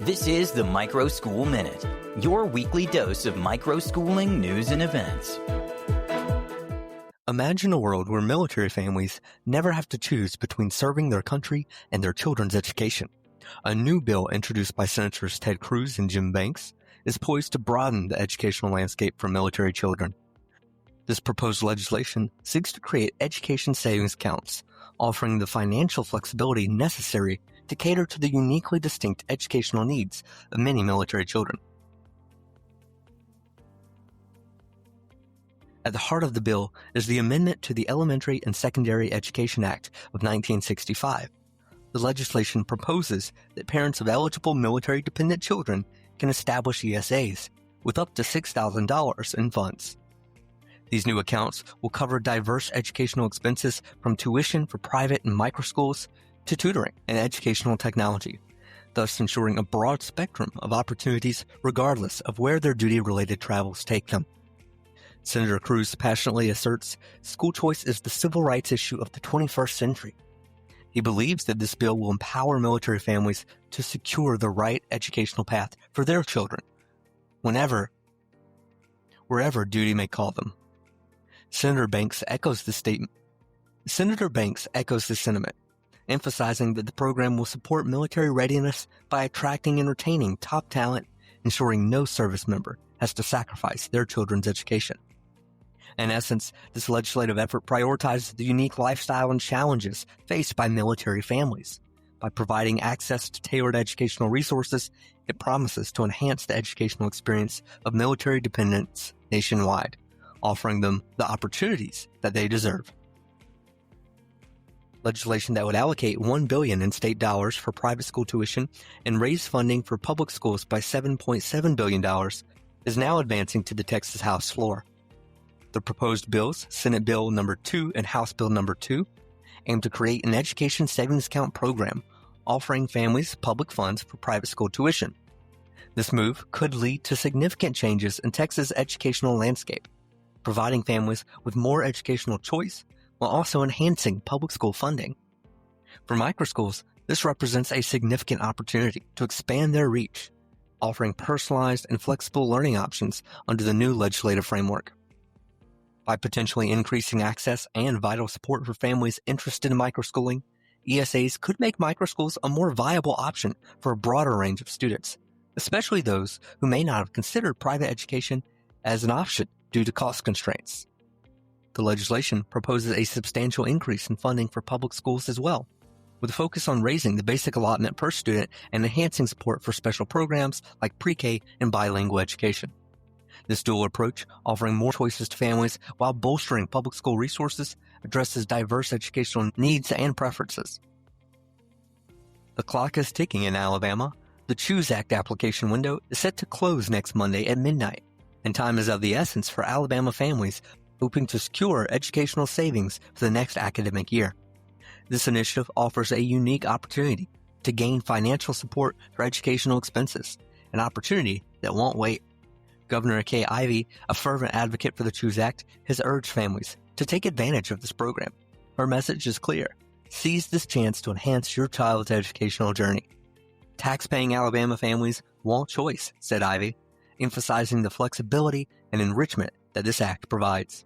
This is the Microschool Minute, your weekly dose of microschooling news and events. Imagine a world where military families never have to choose between serving their country and their children's education. A new bill introduced by Senators Ted Cruz and Jim Banks is poised to broaden the educational landscape for military children. This proposed legislation seeks to create education savings accounts, offering the financial flexibility necessary to cater to the uniquely distinct educational needs of many military children. At the heart of the bill is the amendment to the Elementary and Secondary Education Act of 1965. The legislation proposes that parents of eligible military-dependent children can establish ESAs with up to $6,000 in funds. These new accounts will cover diverse educational expenses from tuition for private and microschools to tutoring and educational technology, thus ensuring a broad spectrum of opportunities regardless of where their duty-related travels take them. Senator Cruz passionately asserts school choice is the civil rights issue of the 21st century. He believes that this bill will empower military families to secure the right educational path for their children, wherever duty may call them. Senator Banks echoes the sentiment, emphasizing that the program will support military readiness by attracting and retaining top talent, ensuring no service member has to sacrifice their children's education. In essence, this legislative effort prioritizes the unique lifestyle and challenges faced by military families. By providing access to tailored educational resources, it promises to enhance the educational experience of military dependents nationwide, offering them the opportunities that they deserve. Legislation that would allocate $1 billion in state dollars for private school tuition and raise funding for public schools by $7.7 billion is now advancing to the Texas House floor. The proposed bills, Senate Bill No. 2 and House Bill No. 2, aim to create an education savings account program offering families public funds for private school tuition. This move could lead to significant changes in Texas' educational landscape, providing families with more educational choice while also enhancing public school funding. For microschools, this represents a significant opportunity to expand their reach, offering personalized and flexible learning options under the new legislative framework. By potentially increasing access and vital support for families interested in microschooling, ESAs could make microschools a more viable option for a broader range of students, especially those who may not have considered private education as an option due to cost constraints. The legislation proposes a substantial increase in funding for public schools as well, with a focus on raising the basic allotment per student and enhancing support for special programs like pre-K and bilingual education. This dual approach, offering more choices to families while bolstering public school resources, addresses diverse educational needs and preferences. The clock is ticking in Alabama. The CHOOSE Act application window is set to close next Monday at midnight, and time is of the essence for Alabama families hoping to secure educational savings for the next academic year. This initiative offers a unique opportunity to gain financial support for educational expenses, an opportunity that won't wait. Governor Kay Ivey, a fervent advocate for the CHOOSE Act, has urged families to take advantage of this program. Her message is clear. Seize this chance to enhance your child's educational journey. Tax-paying Alabama families want choice, said Ivey, emphasizing the flexibility and enrichment that this act provides.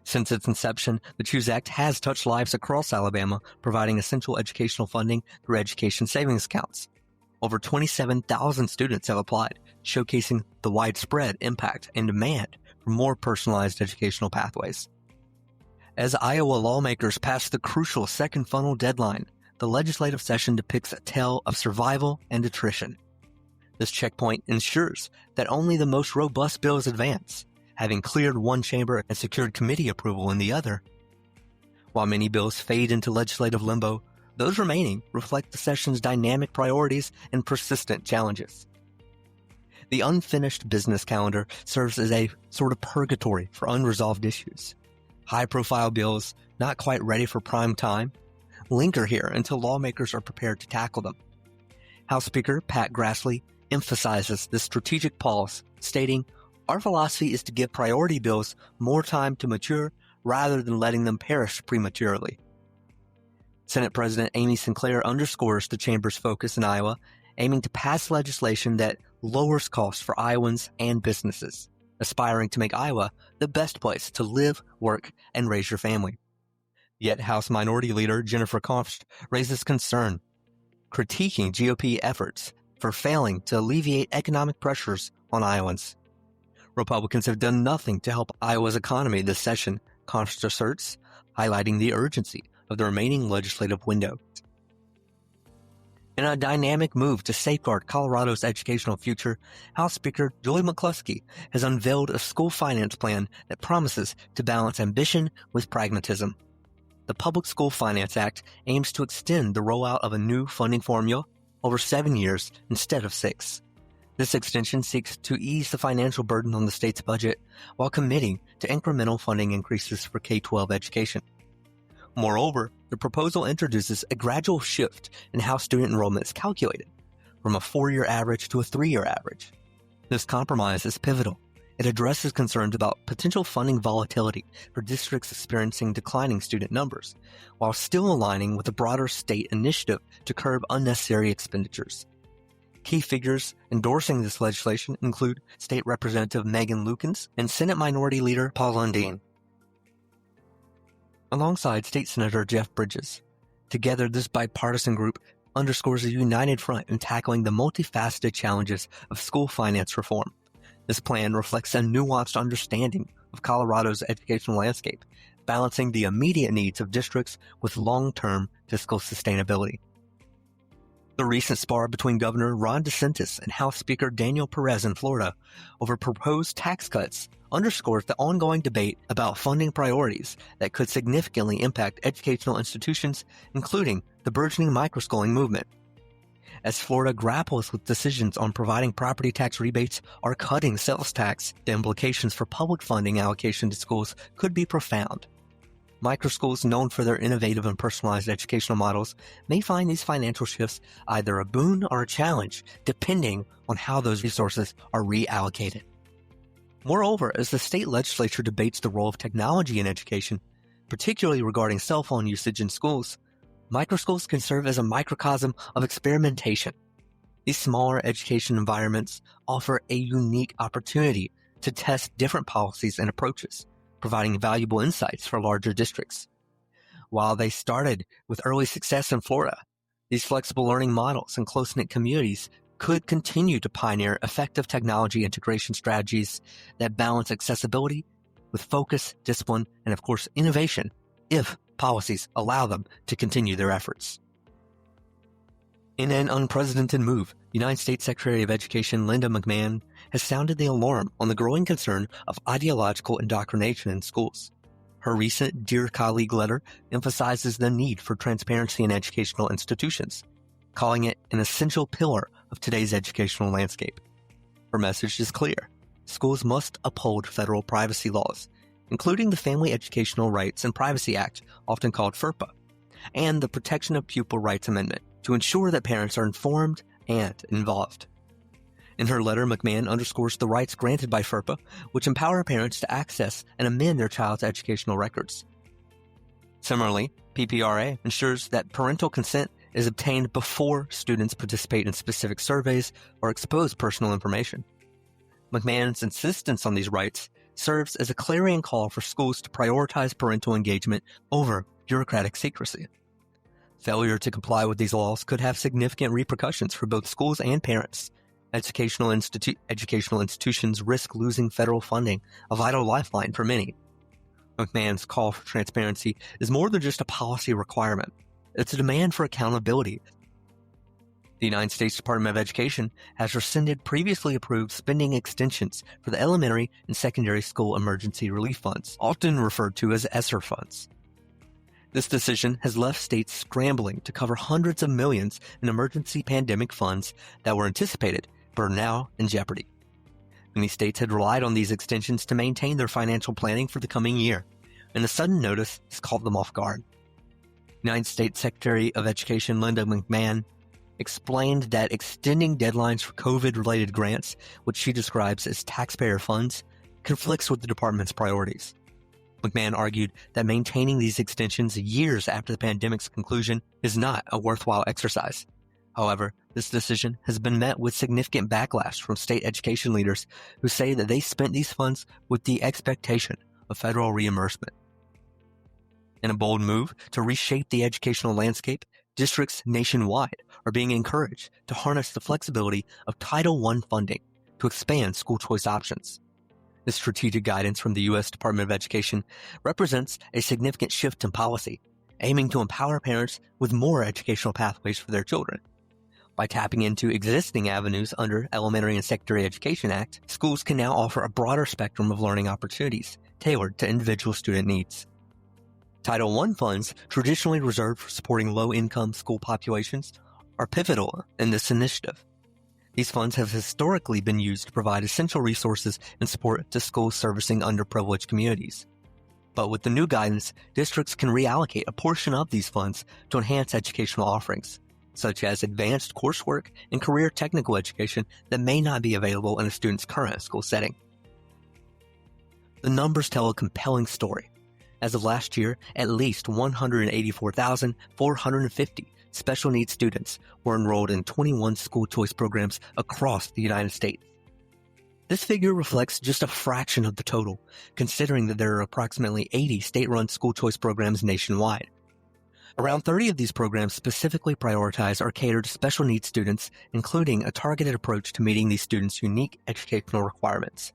Since its inception, the CHOOSE Act has touched lives across Alabama, providing essential educational funding through education savings accounts. Over 27,000 students have applied, showcasing the widespread impact and demand for more personalized educational pathways. As Iowa lawmakers pass the crucial second funnel deadline, the legislative session depicts a tale of survival and attrition. This checkpoint ensures that only the most robust bills advance, having cleared one chamber and secured committee approval in the other. While many bills fade into legislative limbo, those remaining reflect the session's dynamic priorities and persistent challenges. The unfinished business calendar serves as a sort of purgatory for unresolved issues. High-profile bills, not quite ready for prime time, linger here until lawmakers are prepared to tackle them. House Speaker Pat Grassley emphasizes this strategic pause, stating, "Our philosophy is to give priority bills more time to mature rather than letting them perish prematurely." Senate President Amy Sinclair underscores the chamber's focus in Iowa aiming to pass legislation that lowers costs for Iowans and businesses, aspiring to make Iowa the best place to live, work, and raise your family. Yet House Minority Leader Jennifer Konst raises concern, critiquing GOP efforts for failing to alleviate economic pressures on Iowans. Republicans have done nothing to help Iowa's economy this session, Konst asserts, highlighting the urgency of the remaining legislative window. In a dynamic move to safeguard Colorado's educational future, House Speaker Julie McCluskey has unveiled a school finance plan that promises to balance ambition with pragmatism. The Public School Finance Act aims to extend the rollout of a new funding formula over 7 years instead of 6. This extension seeks to ease the financial burden on the state's budget while committing to incremental funding increases for K-12 education. Moreover, the proposal introduces a gradual shift in how student enrollment is calculated, from a 4-year average to a 3-year average. This compromise is pivotal. It addresses concerns about potential funding volatility for districts experiencing declining student numbers, while still aligning with a broader state initiative to curb unnecessary expenditures. Key figures endorsing this legislation include State Representative Megan Lukens and Senate Minority Leader Paul Lundeen, alongside State Senator Jeff Bridges. Together, this bipartisan group underscores a united front in tackling the multifaceted challenges of school finance reform. This plan reflects a nuanced understanding of Colorado's educational landscape, balancing the immediate needs of districts with long-term fiscal sustainability. The recent spar between Governor Ron DeSantis and House Speaker Daniel Perez in Florida over proposed tax cuts underscores the ongoing debate about funding priorities that could significantly impact educational institutions, including the burgeoning microschooling movement. As Florida grapples with decisions on providing property tax rebates or cutting sales tax, the implications for public funding allocation to schools could be profound. Microschools, known for their innovative and personalized educational models, may find these financial shifts either a boon or a challenge, depending on how those resources are reallocated. Moreover, as the state legislature debates the role of technology in education, particularly regarding cell phone usage in schools, microschools can serve as a microcosm of experimentation. These smaller education environments offer a unique opportunity to test different policies and approaches, providing valuable insights for larger districts. While they started with early success in Florida, these flexible learning models and close-knit communities could continue to pioneer effective technology integration strategies that balance accessibility with focus, discipline, and of course innovation, if policies allow them to continue their efforts. In an unprecedented move, United States Secretary of Education Linda McMahon has sounded the alarm on the growing concern of ideological indoctrination in schools. Her recent Dear Colleague letter emphasizes the need for transparency in educational institutions, calling it an essential pillar of today's educational landscape. Her message is clear. Schools must uphold federal privacy laws, including the Family Educational Rights and Privacy Act, often called FERPA, and the Protection of Pupil Rights Amendment, to ensure that parents are informed and involved. In her letter, McMahon underscores the rights granted by FERPA, which empower parents to access and amend their child's educational records. Similarly, PPRA ensures that parental consent is obtained before students participate in specific surveys or expose personal information. McMahon's insistence on these rights serves as a clarion call for schools to prioritize parental engagement over bureaucratic secrecy. Failure to comply with these laws could have significant repercussions for both schools and parents. Educational institutions risk losing federal funding, a vital lifeline for many. McMahon's call for transparency is more than just a policy requirement. It's a demand for accountability. The United States Department of Education has rescinded previously approved spending extensions for the elementary and secondary school emergency relief funds, often referred to as ESSER funds. This decision has left states scrambling to cover hundreds of millions in emergency pandemic funds that were anticipated but are now in jeopardy. Many states had relied on these extensions to maintain their financial planning for the coming year, and the sudden notice has caught them off guard. United States Secretary of Education Linda McMahon explained that extending deadlines for COVID-related grants, which she describes as taxpayer funds, conflicts with the department's priorities. McMahon argued that maintaining these extensions years after the pandemic's conclusion is not a worthwhile exercise. However, this decision has been met with significant backlash from state education leaders who say that they spent these funds with the expectation of federal reimbursement. In a bold move to reshape the educational landscape, districts nationwide are being encouraged to harness the flexibility of Title I funding to expand school choice options. This strategic guidance from the U.S. Department of Education represents a significant shift in policy, aiming to empower parents with more educational pathways for their children. By tapping into existing avenues under Elementary and Secondary Education Act, schools can now offer a broader spectrum of learning opportunities tailored to individual student needs. Title I funds, traditionally reserved for supporting low-income school populations, are pivotal in this initiative. These funds have historically been used to provide essential resources and support to schools servicing underprivileged communities. But with the new guidance, districts can reallocate a portion of these funds to enhance educational offerings, such as advanced coursework and career technical education that may not be available in a student's current school setting. The numbers tell a compelling story. As of last year, at least 184,450 special needs students were enrolled in 21 school choice programs across the United States. This figure reflects just a fraction of the total, considering that there are approximately 80 state-run school choice programs nationwide. Around 30 of these programs specifically prioritize or cater to special needs students, including a targeted approach to meeting these students' unique educational requirements.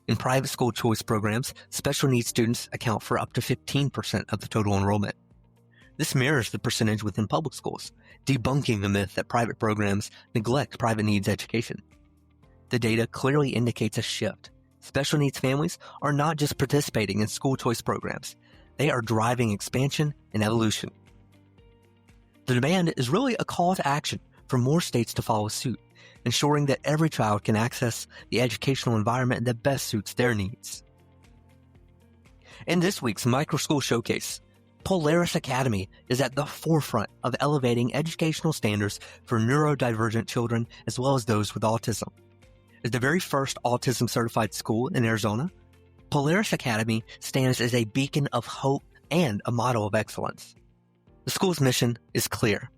In private school choice programs, special needs students account for up to 15% of the total enrollment. This mirrors the percentage within public schools, debunking the myth that private programs neglect private needs education. The data clearly indicates a shift. Special needs families are not just participating in school choice programs, they are driving expansion and evolution. The demand is really a call to action for more states to follow suit, ensuring that every child can access the educational environment that best suits their needs. In this week's Microschool Showcase, Polaris Academy is at the forefront of elevating educational standards for neurodivergent children as well as those with autism. As the very first autism-certified school in Arizona, Polaris Academy stands as a beacon of hope and a model of excellence. The school's mission is clear: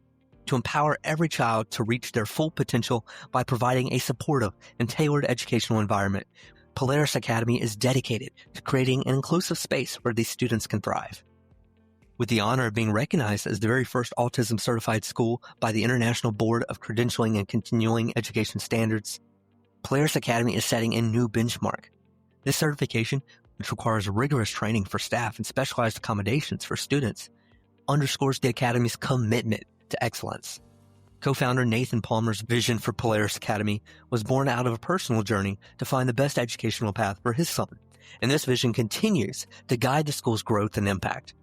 to empower every child to reach their full potential by providing a supportive and tailored educational environment. Polaris Academy is dedicated to creating an inclusive space where these students can thrive. With the honor of being recognized as the very first autism-certified school by the International Board of Credentialing and Continuing Education Standards, Polaris Academy is setting a new benchmark. This certification, which requires rigorous training for staff and specialized accommodations for students, underscores the Academy's commitment to excellence. Co-founder Nathan Palmer's vision for Polaris Academy was born out of a personal journey to find the best educational path for his son, and this vision continues to guide the school's growth and impact.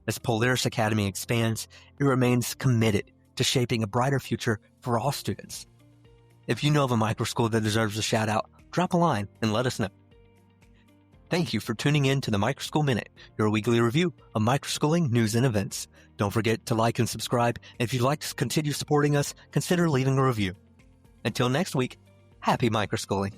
As Polaris Academy expands, it remains committed to shaping a brighter future for all students. If you know of a microschool that deserves a shout-out, drop a line and let us know. Thank you for tuning in to the Microschool Minute, your weekly review of microschooling news and events. Don't forget to like and subscribe. If you'd like to continue supporting us, consider leaving a review. Until next week, happy microschooling.